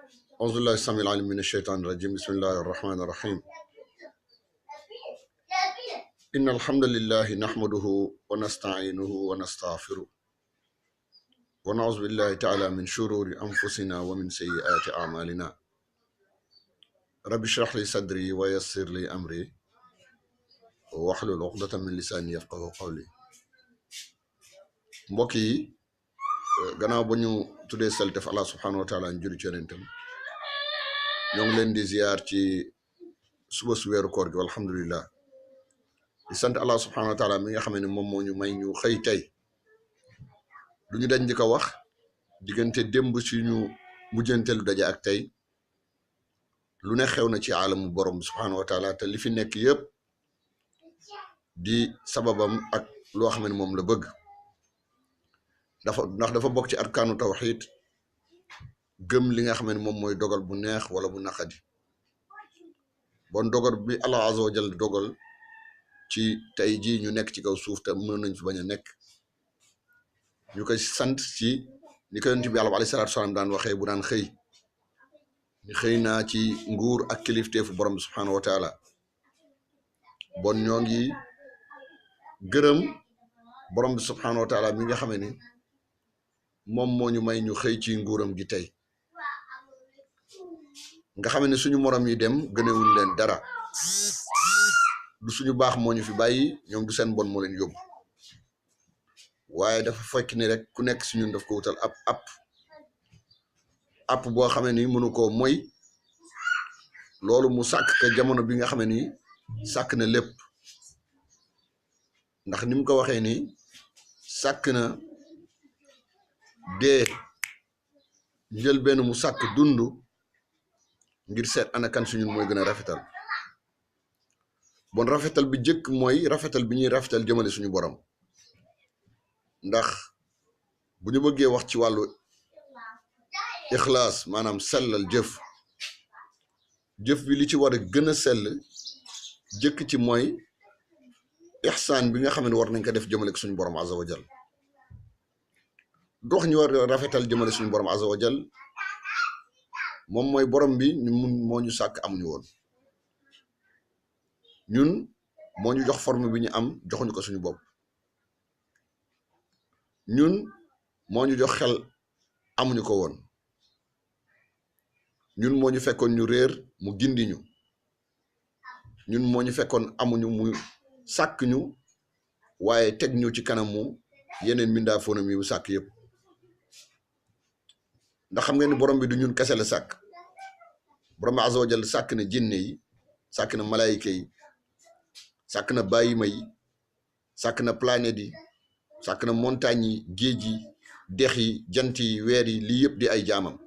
أعوذ بالله السميع العليم من الشيطان الرجيم بسم الله الرحمن الرحيم إن الحمد لله نحمده ونستعينه ونستغفره ونعوذ بالله تعالى من شرور أنفسنا ومن سيئات أعمالنا رب اشرح لي صدري ويسر لي أمري واحلل عقدة من لساني يفقهوا قولي mbokk yi gannaaw ba ñu tuddee saltef Allah subhanahu wa taala njuri ci yonentam ñoo ngi leen di ziar ci suba su weeru koor gi alhamdulillah di sant Allah subhanahu wa taala mi nga xam ne moom moo ñu may ñu xëy tey du ñu dañ di ko wax diggante démb suñu mujjanteelu daje ak tey lu ne xew na ci alamu borom subhanahu wa taala te li fi nekk yëpp di sababam ak loo xam ne moom la bëgg dafa bokk ci arkaanu tawxiid gëm li nga xam ne moom mooy dogal bu neex wala bu naqadi bon dogal bi Allah azza wa jalla dogal ci tey jii ñu nekk ci kaw suuf te mën nañ fi bañ a nekk ñu koy sant ci ni ko yonent bi Yàlla alayhi salaatu salaam daan waxee bu daan xëy ñu xëy naa ci nguur ak kilifteefu borom bi subhanahu wa taala bon ñoo ngi gërëm borom bi subhanahu wa taala mi nga xam ne moom moo ñu may ñu xëy ci nguuram gi tey nga xam ne suñu morom yi dem gënewuñ leen dara du suñu baax moo ñu fi bàyyi ñoom du seen bon moo leen yóbbu waaye dafa fekk ni rek ku nekk si ñun daf ko wutal app boo xam ne ni mënu koo moy loolu mu sàkk ka jamono bi nga xam ne ni sàkk na lépp ndax ni mu ko waxee ni sàkk na dee njël benn mu sàkk dund ngir seet ana kan si ñun mooy gën a rafetal bon rafetal bi jëkk mooy rafetal bi ñuy rafetal jëmale suñu borom ndax bu ñu bëggee wax ci wàllu ixlaas maanaam sellal jëf bi li ci war a gën a sell jëkk ci mooy ixsaan bi nga xam ne war nañ ko def jëmale ko suñu borom azza wa jal dox ñu war rafetal jëmale suñu borom azza wa jal moom mooy borom bi moo ñu sàkk amuñu woon ñun moo ñu jox forme bi ñu am joxuñu ko suñu bopp ñun moo ñu jox xel amuñu ko woon ñun moo ñu fekkoon ñu réer mu gindi ñu ñun moo ñu fekkoon amuñu mu sàkk ñu waaye teg ñu ci kanamu yeneen mbindaafoonam yi mu sàkk yëpp ndax xam ngeen ni borom bi du ñun kese la sàkk borom bi azza wa jalla sàkk na jinne yi sàkk na malaayika yi sàkk na bàyyima yi sàkk na planète yi sàkk na montagne yi géej yi dex yi jant yi weer yi lii yëpp di ay jaamam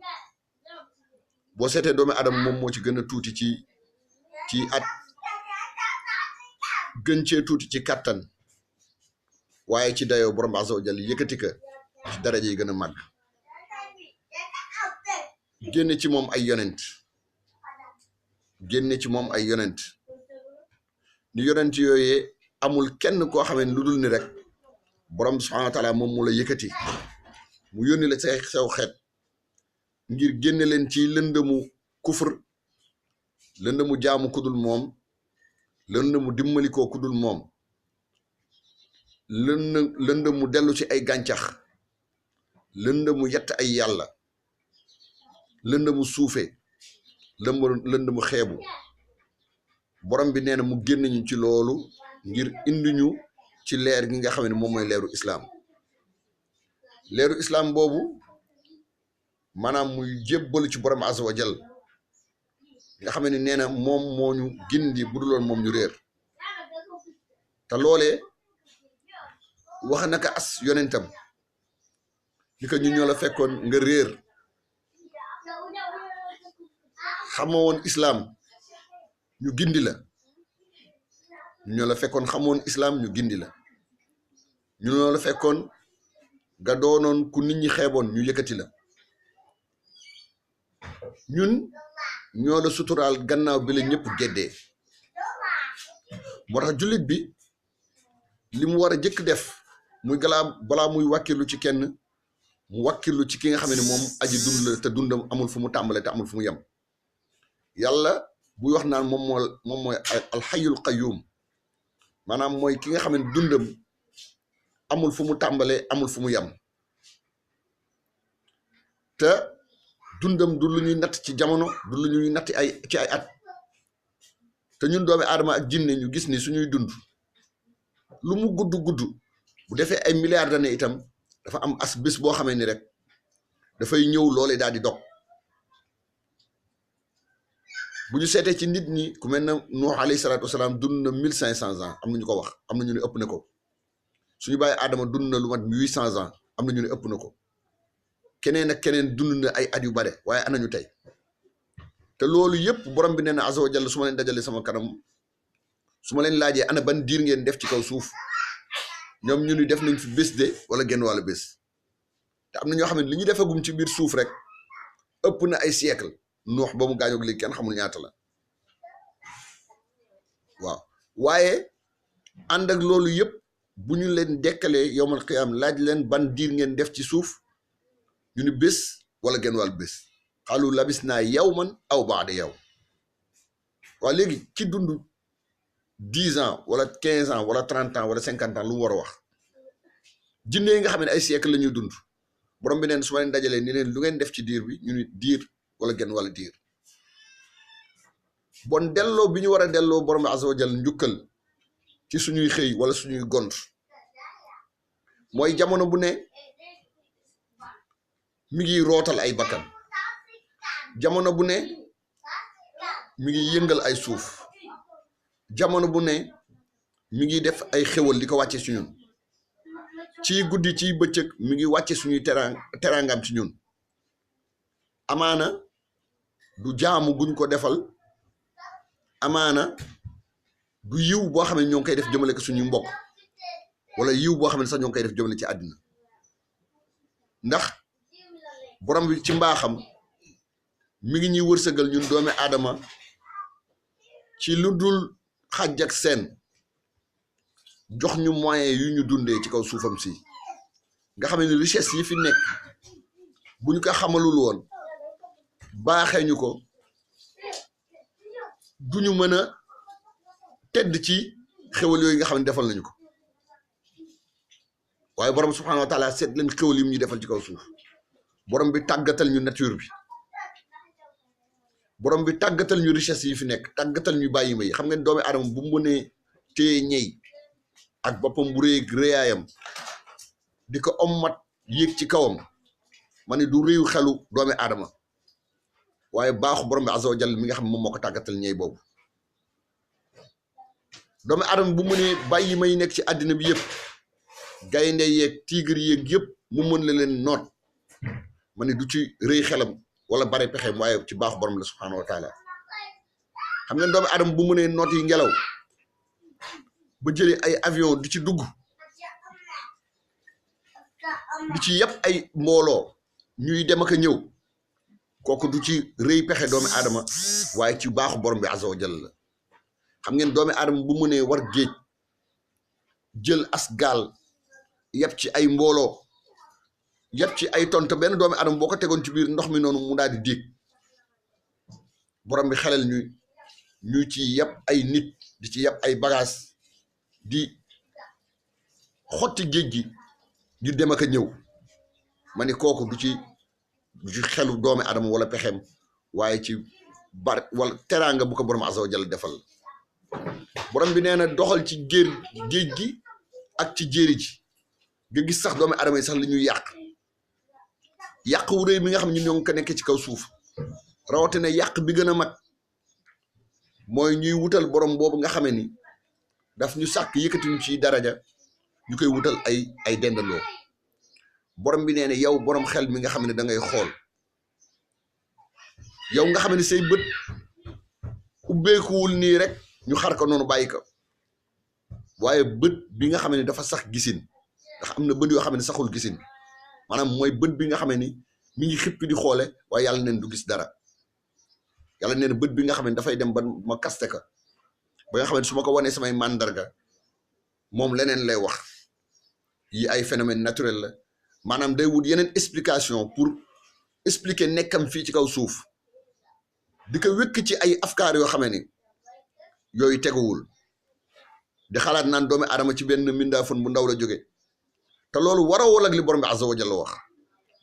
boo seetee doomu adama moom moo ci gën a tuuti ci at gën cee tuuti ci kàttan waaye ci dayoo borom bi azza wa jalla yëkkati ka ci daraja yi gën a màgg génne ci moom ay yonent ni yonent yooyee amul kenn koo xamee lu dul ni rek borom subhanahu wa taala moom mu la yëkkati mu yónni la say sew xeet ngir génne leen ci lëndëmu kufur lëndëmu jaamu kudul moom lëndëmu dimmalikoo kudul moom lëndëmu dellu ci ay gàncax lëndëmu yett ay yàlla lëndëmu suufe lëndëmu xeebu borom bi nee na mu génn ñu ci loolu ngir indi ñu ci leer gi nga xam ne moom mooy leeru islaam boobu maanaam muy jébbalu ci borom azza wa jal nga xam ne nee na moom moo ñu gindi bu duloon moom ñu réer te loolee wax naka as yonentam ni ko ñu ñoo la fekkoon nga réer xamoo woon islaam ñu gindi la ñu ñoo la fekkoon xamoon islaam ñu gindi la ñu ñoo la fekkoon nga doonoon ku nit ñi xeeboon ñu yëkkati la ñun ñoo la suturaal gannaaw bi la ñëpp geddee moo tax jullit bi li mu war a jëkk def muy balaa muy wàkkilu ci kenn mu wakkilu ci ki nga xam ne moom aji dund la te dundam amul fu mu tàmbale te amul fu mu yem yàlla buy wax naan moom mooy alxayul qayyum maanaam mooy ki nga xam ne dundam amul fu mu tàmbale amul fu mu yem te dundam du lu ñuy natt ci jamono du lu ñuy natt ci ay at te ñun doomi aadama ak jinne ñu gis ni suñuy dund lu mu gudd bu defee ay milliards d'années itam dafa am as bés boo xamee ni rek dafay ñëw loolee daal di dog bu ñu seetee ci nit ñi ku mel ne Nuux alayhi salaatu wasalaam dund na 1500 ans am na ñu ko wax am na ñu ne ëpp na ko suñu bàyyi aadama dund na lu mat 800 ans am na ñu ne ëpp na ko keneen ak keneen dund na ay at yu bare waaye anañu tey te loolu yëpp borom bi nee na azza wa jalla su ma leen dajalee sama kanam su ma leen laajee ana ban diir ngeen def ci kaw suuf ñoom ñu ni def nañ fi bés de wala genn wàllu bés te am na ñoo xam ne li ñu defagum ci biir suuf rek ëpp na ay siècle Nuux ba mu gaañoog léegi kenn xamul ñaata la waaw waaye ànd ak loolu yëpp bu ñu leen dekkalee yowmal qiyaam laaj leen ban diir ngeen def ci suuf ñu ni bés wala genn wàllu bés xaalu labis naa yawman aw baada yow waaw léegi ci dund 10 ans wala 15 ans wala 30 ans wala 50 ans lu mu war a wax jinne yi nga xam ne ay siècle la ñuy dund borom bi neen su ma leen dajalee ni leen lu ngeen def ci diir bi ñu ni diir wala genn wala diir bon delloo bi ñu war a delloo borom bi azza wa jalla njukkal ci suñuy xëy wala suñuy gont mooy jamono bu ne mi ngi rootal ay bakkan jamono bu ne mi ngi yëngal ay suuf jamono bu ne mi ngi def ay xéwal di ko wàcce ci ñun ci guddi ci bëccëg mi ngi wàcce suñuy teraangam ci ñun amaana du jaamu guñ ko defal amaana du yiw boo xam ne ñoo ngi koy def jëmale ko suñuy mbokk wala yiw boo xam ne sax ñoo ngi koy def jëmale ci àddina ndax borom bi ci mbaaxam mi ngi ñuy wërsëgal ñun doomi aadama ci lu dul xàjj ak seen jox ñu moyen yu ñu dundee ci kaw suufam si nga xam ne richesse yi fi nekk bu ñu ko xamalul woon baaxee ñu ko duñu mën a tedd ci xewal yooyu nga xam ne defal nañu ko waaye borom subhanahu wa taala seet leen xewal yi mu ñu defal ci kaw suuf borom bi tàggatal ñu nature bi borom bi tàggatal ñu richesse yi fi nekk tàggatal ñu bàyyi ma yi xam ngeen doomi aadama bu mu mënee téye ñey ak boppam bu réy réyaayam di ko ommat yéeg ci kawam ma ne du réew xelu doomi aadama waaye baaxu borom bi azza wa jalla mi nga xam ne moom moo ko tàggatal ñey boobu doomi aadama bu mënee bàyyi ma yi nekk ci àddina bi yëpp gaynde yeeg tigre yeeg yëpp mu mën la leen noot ma ne du ci réy xelam wala bare pexeem waaye ci baaxu borom la subhanahu wa taala xam ngeen doomi aadama bu mënee noot yi ngelaw ba jëlee ay avion di ci dugg di ci yëpp ay mbooloo ñuy dem ak a ñëw kooku du ci rëy pexe doomi aadama waaye ci baaxu borom bi azza wa jalla la xam ngeen doomi aadama bu mënee war géej jël as gaal yëpp ci ay mbooloo yëpp ci ay tonte benn doomi aadama boo ko tegoon ci biir ndox mi noonu mu daal di diig borom bi xelal ñu ci yëpp ay nit di ci yëpp ay bagage di xotti géej gi di dem ak a ñëw ma ne kooku du ci xelu doomi adama wala pexem waaye ci bar wala teraanga bu ko borom azza wa jalla defal borom bi nee na doxal ci géej gi ak ci jéeri ji nga gis sax doomi adama yi sax li ñuy yàq wu rëy mi nga xam ne ñoo ngi ko nekkee ci kaw suuf rawatina yàq bi gën a mag mooy ñuy wutal borom boobu nga xamee ni daf ñu sàkk yëkkati ñu ci daraja ñu koy wutal ay dendaloo borom bi nee na yow borom xel mi nga xam ne da ngay xool yow nga xam ne say bët ubbeekuwul nii rek ñu xar ko noonu bàyyi ko waaye bët bi nga xam ne dafa sax gisin ndax am na bët yoo xam ne saxul gisin maanaam mooy bët bi nga xam ne mi ngi xippi di xoole waaye yàlla neen du gis dara yàlla neen bët bi nga xam ne dafay dem ba ma kaste ka ba nga xam ne su ma ko wanee samay màndarga moom leneen lay wax yi ay phénomène naturel la maanaam day wut yeneen explication pour expliquer nekkam fii ci kaw suuf di ko wékk ci ay afkaar yoo xamee ni yooyu teguwul di xalaat naan doomi aadama ci benn mindaafon bu ndaw la jóge te loolu warawul ak li borom bi azza wa jalla wax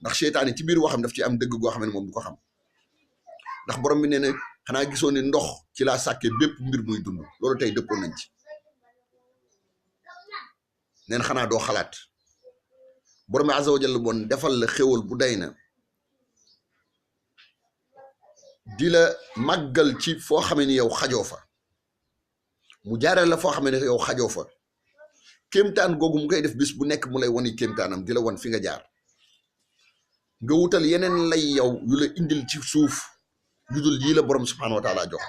ndax seytaane ci biir waxam daf ci am dëgg goo xam ne moom du ko xam ndax borom bi nee na xanaa gisoo ni ndox ci laa sàkkee bépp mbir muy dund loolu tey dëppoon nañ ci neen xanaa doo xalaat borom bi azza wa jalla bon defal la xéwal bu day na di la màggal ci foo xamee ni yow xajoo fa mu jaareel la foo xamee ne yow xajoo fa kéemtaan googu mu koy def bis bu nekk mu lay woni kéemtaanam di la won fi nga jaar nga wutal yeneen lay yow yu la indil ci suuf yu dul yii la borom subhanahu wa taala jox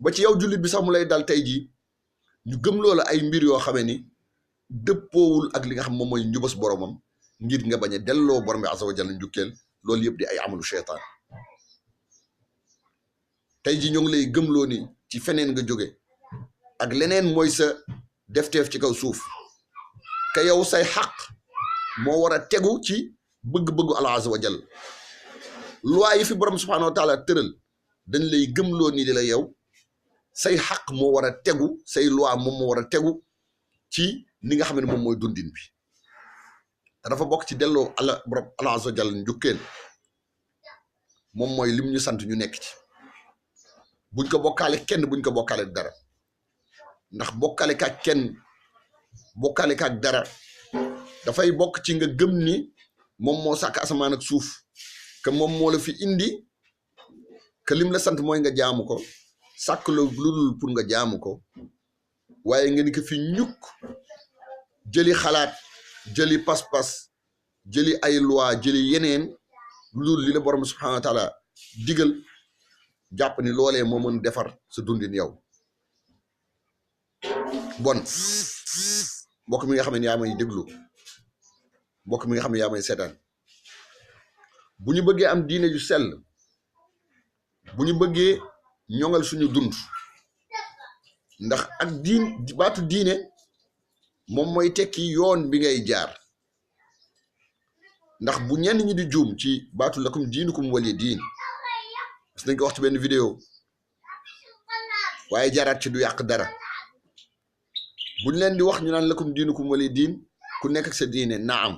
ba ci yow jullit bi sax mu lay dal tey jii ñu gëm loola ay mbir yoo xamee ni dëppoowul ak li nga xam moom mooy njubas boromam ngir nga bañ a delloo borom bi azza wa jalla njukkeel loolu yëpp di ay amalu cheytaan tey jii ñoo ngi lay gëmloo ni ci feneen nga jóge ak leneen mooy sa defteef ci kaw suuf ka yow say xaq moo war a tegu ci bëgg-bëggu Allah azza wa jalla loi yi fi borom subhanahu wa taala tëral dañ lay gëmloo ni di la yow say xaq moo war a tegu say loi moom moo war a tegu ci ni nga xam ne moom mooy dundin bi te dafa bokk ci delloo borom Allah azza wa jalla njukkeel moom mooy lim ñu sant ñu nekk ci buñ ko bokkaale kenn buñ ko bokkaale dara ndax bokkaale kaak kenn bokkaale kaak dara dafay bokk ci nga gëm ni moom moo sàkk asamaan ak suuf que moom moo la fi indi que lim la sant mooy nga jaamu ko sàkk la lu dul pour nga jaamu ko waaye nga ni ko fi ñukk jëli xalaat jëli pas-pas jëli ay loi jëli yeneen lu dul li la borom subhanahu wa taala digal jàpp ni loolee moo mën defar sa dundin yow bon mbokk mi nga xam ne yaa may déglu mbokk mi nga xam ne yaa may seetaan bu ñu bëggee am diine ju sell bu ñu bëggee ñoŋal suñu dund ndax ak baatu diine moom mooy tekki yoon bi ngay jaar ndax bu ñenn ñi di juum ci baatu lakum diinukum wali diin parce que dañ ko wax ci benn vidéo waaye jaaraat ci du yàq dara buñ leen di wax ñu naan lakum diinukum wali diin ku nekk ak sa diine naam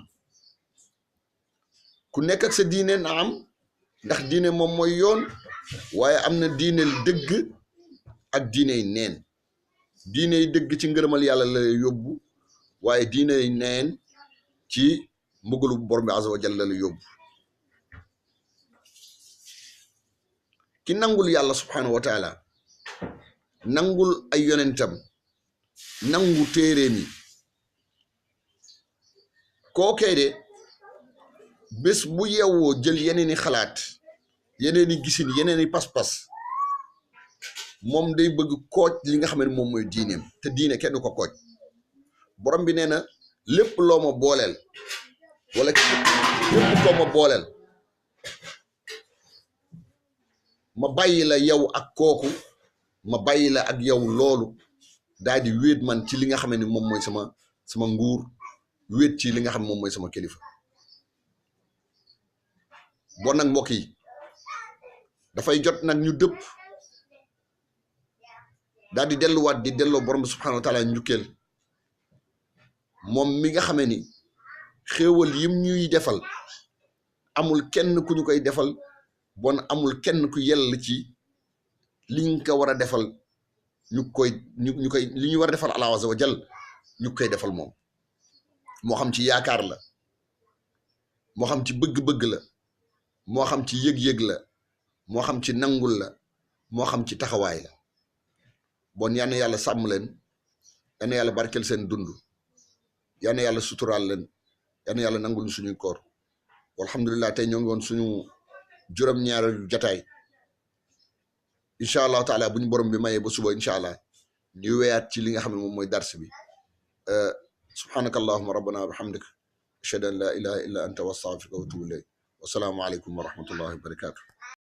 ku nekk ak sa diine naam ndax diine moom mooy yoon waaye am na diine dëgg ak diine yi neen diine yi dëgg ci ngërëmal yàlla la yóbbu waaye diine yi neen ci mbugalu borom bi azza wa jalla la yóbbu ki nangul yàlla subhanahu wa taala nangul ay yonentam nangu téere mi kookee de bés bu yewwoo jël yeneeni xalaat yeneeni gisin yeneeni pas-pas moom day bëgg kooj li nga xam ne moom mooy diineem te diine kenn ko kooj borom bi nee na lépp loo ma booleel wala lépp koo ma booleel ma bàyyi la yow ak kooku ma bàyyi la ak yow loolu daal di wéet man ci li nga xam ne moom mooy sama nguur wéet ci li nga xam ne moom mooy sama kilifa bon nag mbokk yi dafay jot nag ñu dëpp daal di delluwaat di delloo borom bi subhanahu wa taala njukkeel moom mi nga xamee ni xéewal yim ñuy defal amul kenn ku ñu koy defal bon amul kenn ku yell ci liñ ko war a defal ñu koy li ñu war a defal Allah azza wa jal ñu koy defal moom moo xam ci yaakaar la moo xam ci bëgg-bëgg la moo xam ci yëg-yëg la moo xam ci nangul la moo xam ci taxawaay la bon yal na yàlla sàmm leen yal na yàlla barkel seen dund yal na yàlla suturaal leen yal na yàlla nangul suñuy koor walhamdulillah tey ñoo ngi woon suñu juróom-ñaareelu jotaay incha allah taala bu ñu borom bi mayee ba suba incha allah ñu weyaat ci li nga xam ne moom mooy dars bi subhanaka allahumma rabbana wa bihamdik ashhadu an la ilaha illa anta wa astaghfiruka wa atubu ilayk wa salaamu aleykum wa rahmatullahi wa barakatuh